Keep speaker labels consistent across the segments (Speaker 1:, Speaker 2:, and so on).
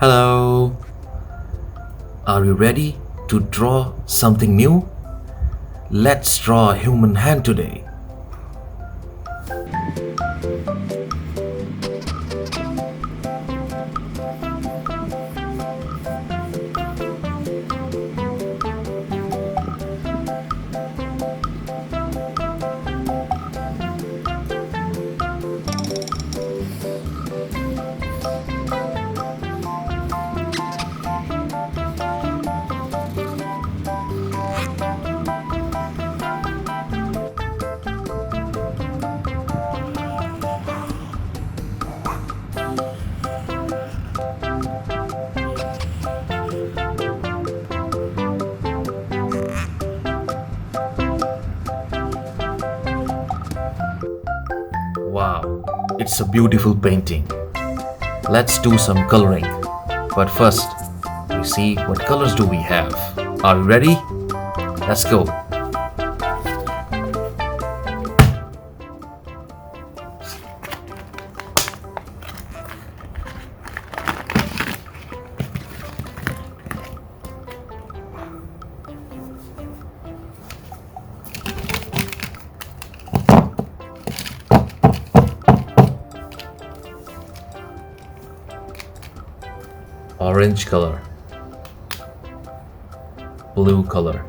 Speaker 1: Hello! Are you ready to draw something new? Let's draw a human hand today. Wow, it's a beautiful painting. Let's do some coloring. But first, we see what colors do we have. Are you ready? Let's go. Orange color, blue color,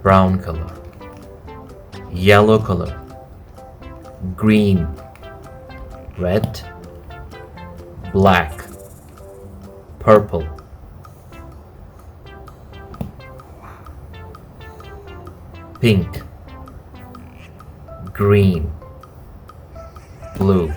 Speaker 1: brown color, yellow color, green, red, black, purple, pink, green, blue.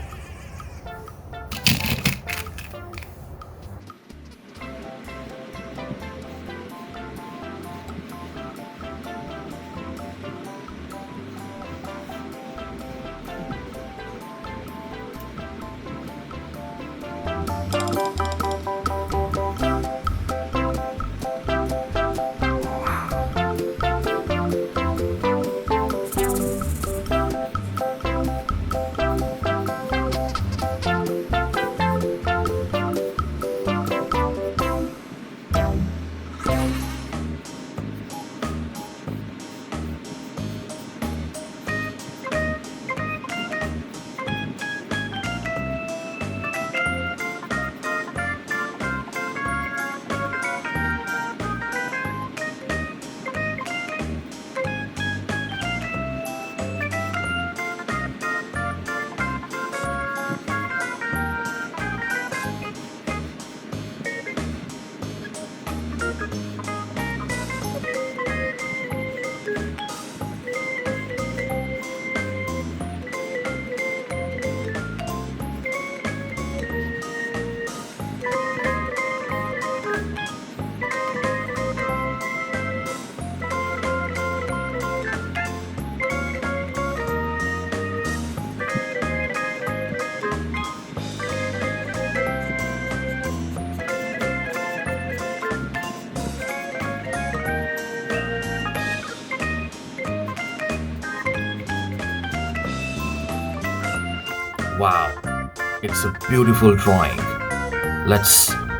Speaker 1: Wow, it's a beautiful drawing.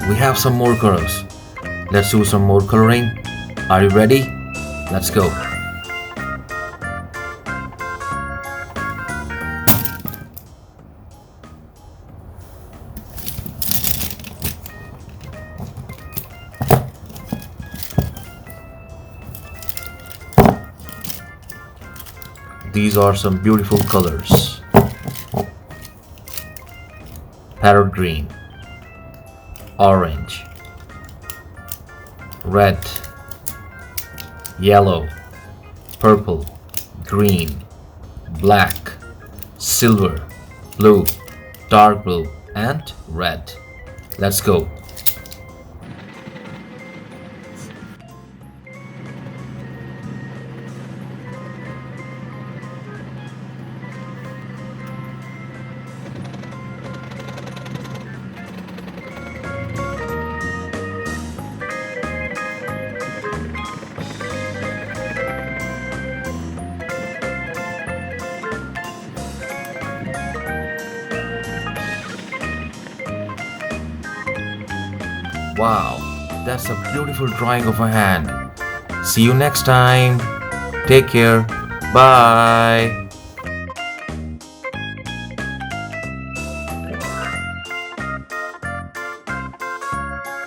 Speaker 1: We have some more colors. Let's do some more coloring. Are you ready? Let's go. These are some beautiful colors. Parrot green, orange, red, yellow, purple, green, black, silver, blue, dark blue, and red. Let's go. Wow, that's a beautiful drawing of a hand. See you next time. Take care. Bye.